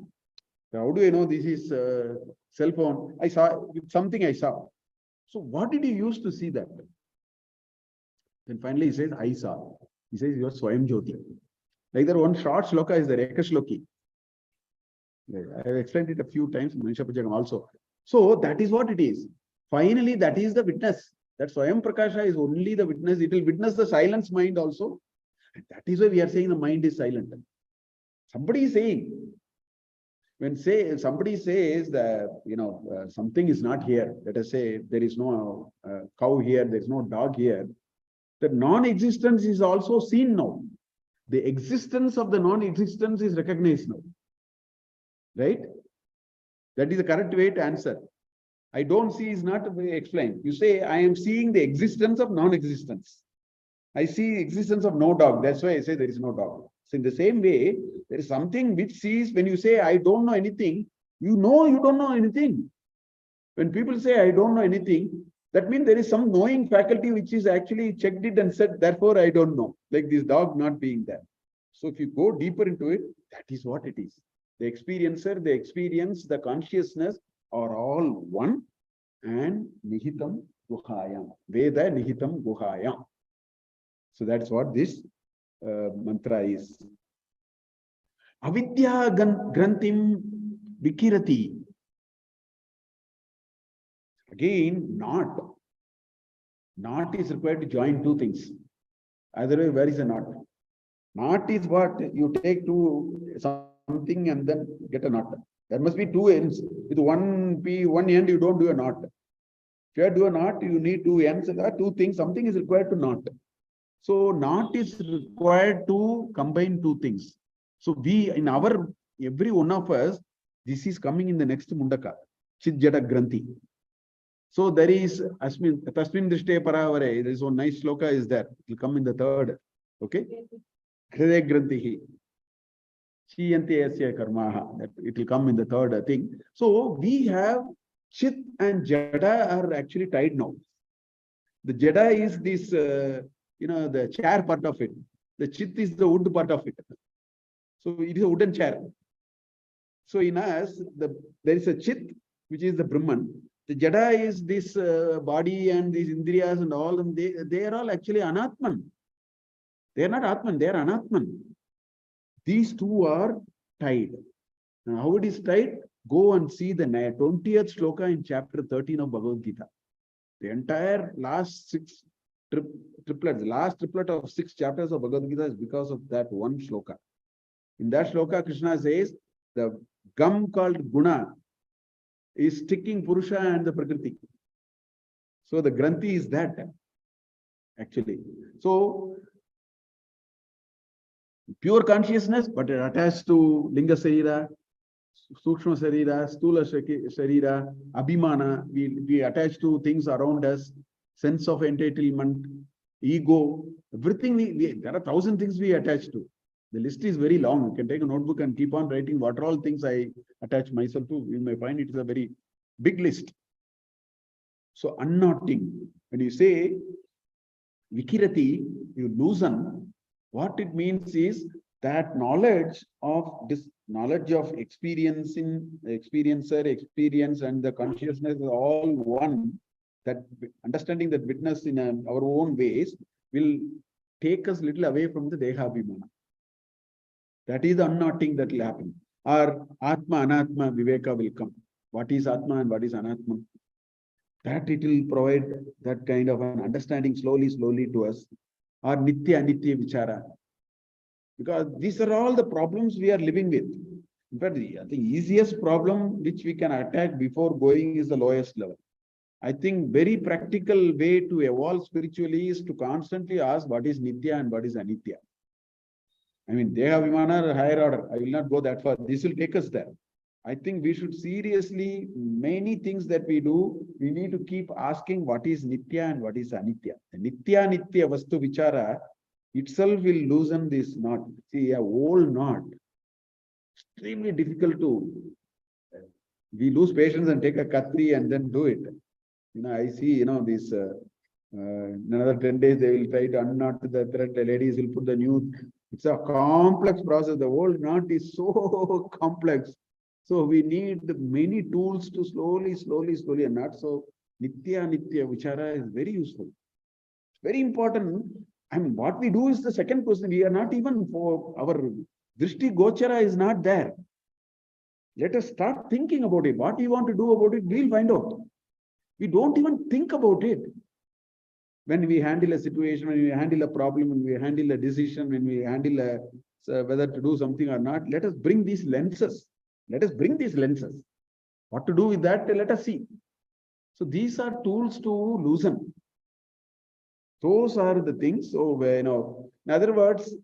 How do I know this is cell phone? I saw something I saw. So what did he use to see that? Then finally he says, I saw. He says, you are Swayam Jyoti. Like that one short shloka is the Ekashloki. I have explained it a few times in Manisha Pujagam also. So that is what it is. Finally, that is the witness. That Swayam Prakasha is only the witness. It will witness the silence mind also. And that is why we are saying the mind is silent. Somebody is saying, when somebody says that, something is not here, let us say there is no cow here, there is no dog here, the non-existence is also seen now. The existence of the non-existence is recognized now. Right? That is the correct way to answer. I don't see is not explained. You say, I am seeing the existence of non-existence. I see existence of no dog. That's why I say there is no dog. So in the same way, there is something which sees, when you say, I don't know anything, you know you don't know anything. When people say, I don't know anything, that means there is some knowing faculty which is actually checked it and said, therefore I don't know. Like this dog not being there. So if you go deeper into it, that is what it is. The experiencer, the experience, the consciousness are all one, and nihitam guhayam. Veda nihitam guhayam. So that's what this mantra is. Avidya grantim vikirati. Again, not. Not is required to join two things. Otherwise, where is the not? Not is what you take to something and then get a knot. There must be two ends. With one end, you don't do a knot. If you do a knot, you need two ends. There are two things. Something is required to knot. So knot is required to combine two things. So we, in our, every one of us, this is coming in the next Mundaka, Chit Jada Granthi. So there is Tasmin Drishte Paravare. There is one nice sloka is there. It will come in the third. Okay? Hriday Granthihi. That it will come in the third thing. So we have Chit and Jada are actually tied now. The Jada is this, the chair part of it. The Chit is the wood part of it. So it is a wooden chair. So in us, there is a Chit, which is the Brahman. The Jada is this body and these Indriyas and all, and they are all actually Anatman. They are not Atman, they are Anatman. These two are tied. Now, how it is tied? Go and see the 20th shloka in chapter 13 of Bhagavad Gita. The entire last six triplets, last triplet of 6 chapters of Bhagavad Gita is because of that one shloka. In that shloka, Krishna says the gum called Guna is sticking Purusha and the Prakriti. So the Granthi is that actually. So pure consciousness, but attached to Linga Sarira, Sukshma Sarira, Stula Sarira, Abhimana, we attach to things around us, sense of entitlement, ego, everything there are 1,000 things we attach to. The list is very long. You can take a notebook and keep on writing what are all things I attach myself to. You may find it is a very big list. So unknotting, when you say vikirati, you loosen, what it means is that knowledge of experiencing, experiencer, experience, and the consciousness is all one. That understanding that witness in our own ways will take us little away from the Deha Abhimana. That is the unknotting that will happen. Or Atma, Anatma, Viveka will come. What is Atma and what is Anatma? That it will provide that kind of an understanding slowly to us. Or Nitya, Anitya Vichara. Because these are all the problems we are living with. In fact, the easiest problem which we can attack before going is the lowest level. I think very practical way to evolve spiritually is to constantly ask what is Nitya and what is Anitya. I mean, Deha Vimana or higher order. I will not go that far. This will take us there. I think we should seriously, many things that we do, we need to keep asking what is Nitya and what is Anitya. The Nitya Nitya Vastu Vichara itself will loosen this knot. See, a whole knot, extremely difficult to, we lose patience and take a katri and then do it. I see, this, in another 10 days, they will try to unknot the thread. The ladies will put the new, it's a complex process. The whole knot is so complex. So we need many tools to slowly, and not so. Nitya vichara is very useful. It's very important. And what we do is the second question. We are not even for our drishti gochara is not there. Let us start thinking about it. What we want to do about it, we'll find out. We don't even think about it. When we handle a situation, when we handle a problem, when we handle a decision, when we handle whether to do something or not, let us bring these lenses. Let us bring these lenses. What to do with that, let us see. So these are tools to loosen. Those are the things. So, in other words,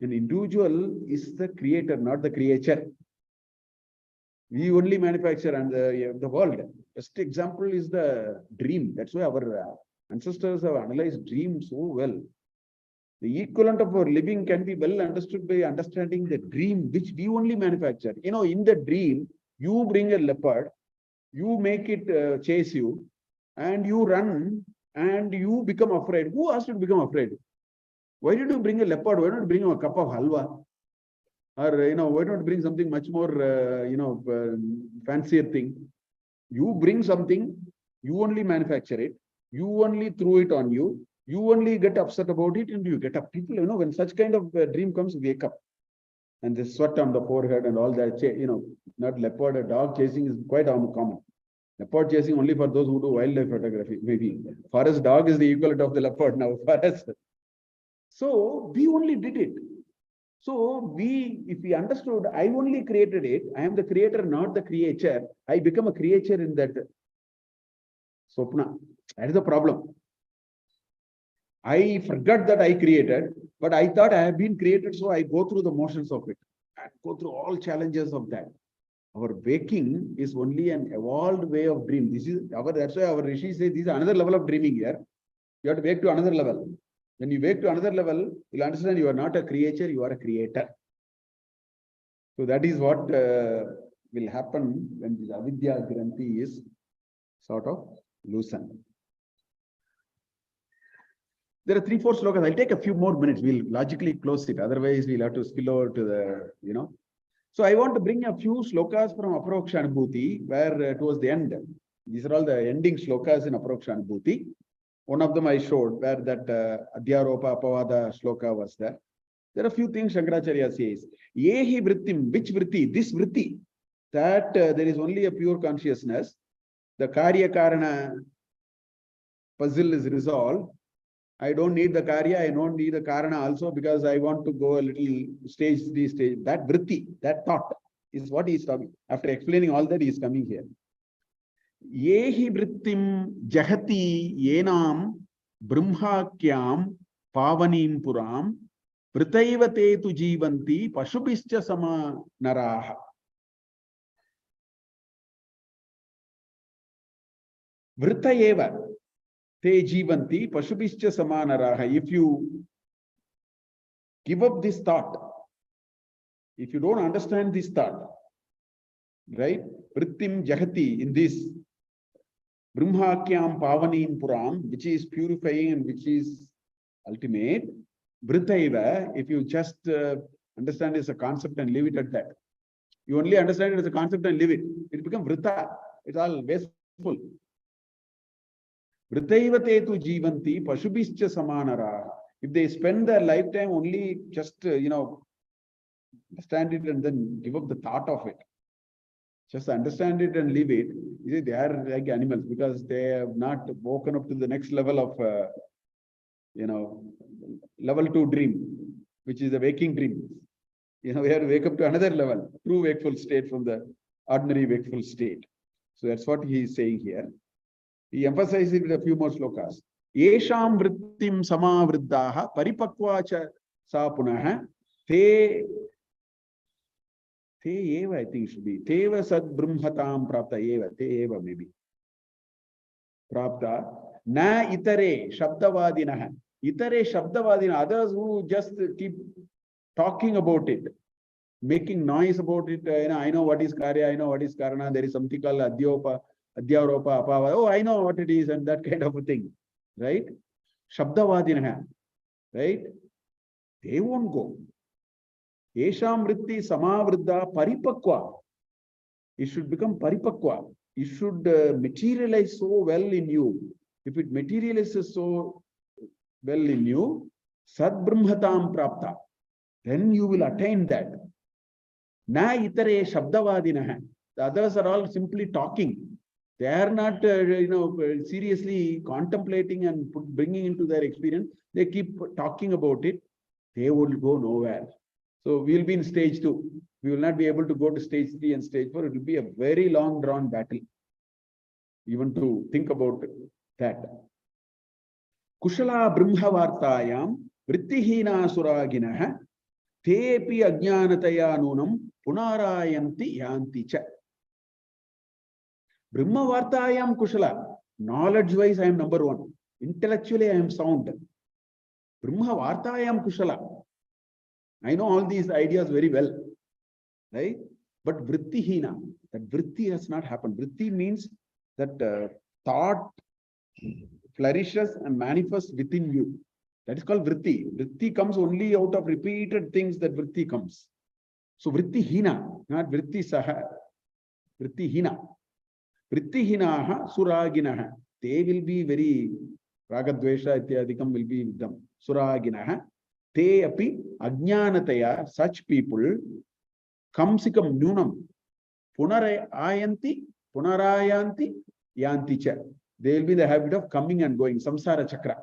an individual is the creator, not the creature. We only manufacture and the world. Best example is the dream. That's why our ancestors have analyzed dream so well. The equivalent of our living can be well understood by understanding the dream, which we only manufacture. In the dream, you bring a leopard, you make it chase you, and you run, and you become afraid. Who asked you to become afraid? Why did you bring a leopard? Why not bring a cup of halwa? Or, why not bring something much more, fancier thing? You bring something, you only manufacture it, you only throw it on you, you only get upset about it, and you get up. People, when such kind of dream comes, wake up. And the sweat on the forehead and all that, not leopard, a dog chasing is quite common. Leopard chasing only for those who do wildlife photography, maybe. Forest dog is the equivalent of the leopard now, forest. So we only did it. So if we understood, I only created it, I am the creator, not the creature, I become a creature in that Swapna. That is the problem. I forgot that I created, but I thought I have been created, so I go through the motions of it. I go through all challenges of that. Our waking is only an evolved way of dream. That's why our Rishi says this is another level of dreaming here. You have to wake to another level. When you wake to another level, you'll understand you are not a creature, you are a creator. So that is what will happen when this avidya granthi is sort of loosened. There are 3-4 slokas. I'll take a few more minutes. We'll logically close it. Otherwise, we'll have to spill over to the, So I want to bring a few slokas from Aproksha Anubhuti, where towards the end, these are all the ending slokas in Aproksha Anubhuti. One of them I showed where that Adhyaropa Apavada shloka was there. There are a few things Shankaracharya says. Yehi vrittim, which vritti? This vritti, that there is only a pure consciousness. The Karya Karana puzzle is resolved. I don't need the Karya, I don't need the Karana also because I want to go a little stage. That vritti, that thought is what he is talking. After explaining all that, he is coming here. Yehi vrittim jahati yenam brahmakyam pavanim puram vritaiva te tu jivanti pashubhischa sama naraha. Vritayeva te jivanti pashubhischa sama naraha. If you give up this thought, if you don't understand this thought, right? Vrittim jahati, in this Brahmakyam Pavanin Puram, which is purifying and which is ultimate. Vritaiva, if you just understand it as a concept and leave it at that. You only understand it as a concept and leave it. It becomes Vrita. It's all wasteful. Vritaiva te tu jivanti pashubhischa samanara. If they spend their lifetime only just, understand it and then give up the thought of it. Just understand it and leave it. They are like animals because they have not woken up to the next level of, level 2 dream, which is the waking dream. We have to wake up to another level, true wakeful state from the ordinary wakeful state. So that's what he is saying here. He emphasizes it with a few more slokas. Yesham vrittim sama vriddhaha paripakvacha sa punaha te eva, I think should be. Teva sad brahmatam prapta eva. Te eva maybe. Prapta. Na itare shabdavadinaha. Itare shabdavadina. Others who just keep talking about it, making noise about it. I know what is Karya, I know what is Karana. There is something called Adhyaropa, Apava. Oh, I know what it is, and that kind of a thing. Right? Shabdavadinaha. Right? They won't go. Yesham vritti samavriddha paripakva. It should become paripakwa. It should materialize so well in you. If it materializes so well in you, Sad Brahmatam Prapta, then you will attain that. Na itare Shabdavadinaha. The others are all simply talking. They are not, seriously contemplating and bringing into their experience. They keep talking about it. They will go nowhere. So we will be in stage 2. We will not be able to go to stage 3 and stage 4. It will be a very long drawn battle. Even to think about that. Kushala Brahmavartayam Vrittihina Suraginaha Tepi Ajnanataya Nunam Punarayanti Yanti Cha. Brahmavartayam Kushala. Knowledge wise, I am number 1. Intellectually, I am sound. Brahmavartayam Kushala. I know all these ideas very well. Right? But Vrittihina, that Vritti has not happened. Vritti means that thought flourishes and manifests within you. That is called Vritti. Vritti comes only out of repeated things that Vritti comes. So Vrittihina, not Vritti Saha. Vrittihina. Vrittihinaha Suraginaha. They will be very Ragadvesha Ityadikam will be with them. Suraginaha. Te api Ajnanataya, such people, Kamsikam Nunam. Punarayanti, Punarayanti, Yanticha. They will be in the habit of coming and going. Samsara Chakra.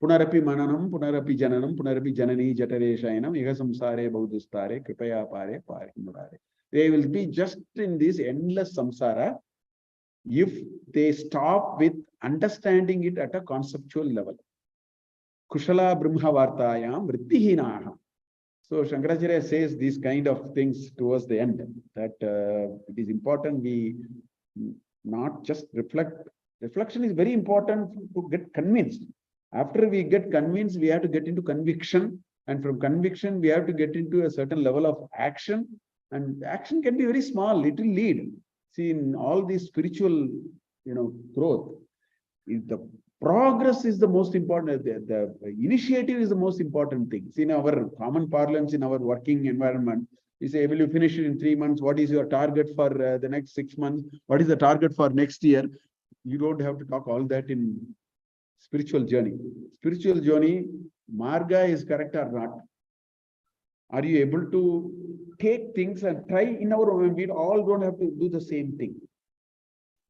Punarapi Mananam, Punarapi Jananam, Punarapi Janani Jatareshayanam, Iha Samsare Baudustare, Kripaya Pare, Pare Murare. They will be just in this endless samsara if they stop with understanding it at a conceptual level. Kushala Brahmavartayam Vrittihinaha. So Shankaracharya says these kind of things towards the end, that it is important we not just reflect. Reflection is very important to get convinced. After we get convinced, we have to get into conviction. And from conviction, we have to get into a certain level of action. And action can be very small, it will lead. See, in all these spiritual, growth, the progress is the most important. The initiative is the most important thing. See, in our common parlance, in our working environment, we say, will you finish it in 3 months? What is your target for the next 6 months? What is the target for next year? You don't have to talk all that in spiritual journey. Spiritual journey, marga is correct or not? Are you able to take things and try in our own? We all don't have to do the same thing.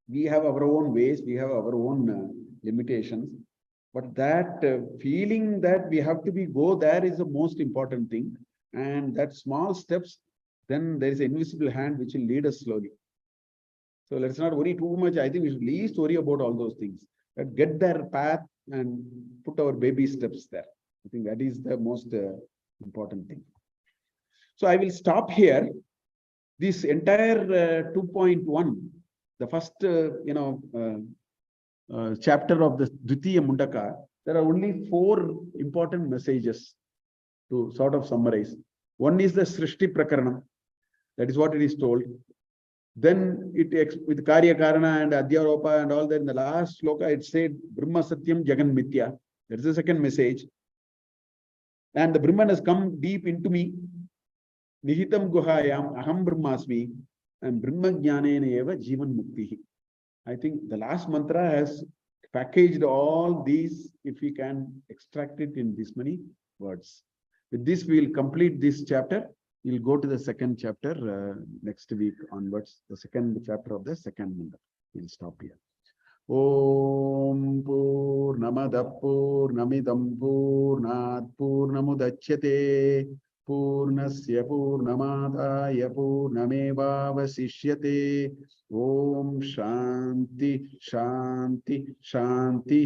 We have our own ways, we have our own limitations. But that feeling that we have to go there is the most important thing. And that small steps, then there is an invisible hand which will lead us slowly. So let's not worry too much. I think we should least worry about all those things. But get their path and put our baby steps there. I think that is the most important thing. So I will stop here. This entire 2.1, the first, chapter of the Dvitiya Mundaka, there are only 4 important messages to sort of summarize. One is the Srishti Prakaranam. That is what it is told. Then it with Karya Karana and Adhyaropa and all that, in the last sloka, it said Brahma Satyam Jagan Mithya. That is the second message. And the Brahman has come deep into me. Nihitam Guhayam Aham Brahmasmi and Brahma Jnanena Eva Jivan Muktihi. I think the last mantra has packaged all these, if we can extract it in this many words. With this, we will complete this chapter. We'll go to the second chapter next week onwards, the second chapter of the second mantra. We'll stop here. Om Purnamada Purnamidam Purnat Purnamudachyate Purnasya Purnamadaya Purnameva Vasishyate. Om Shanti Shanti Shanti.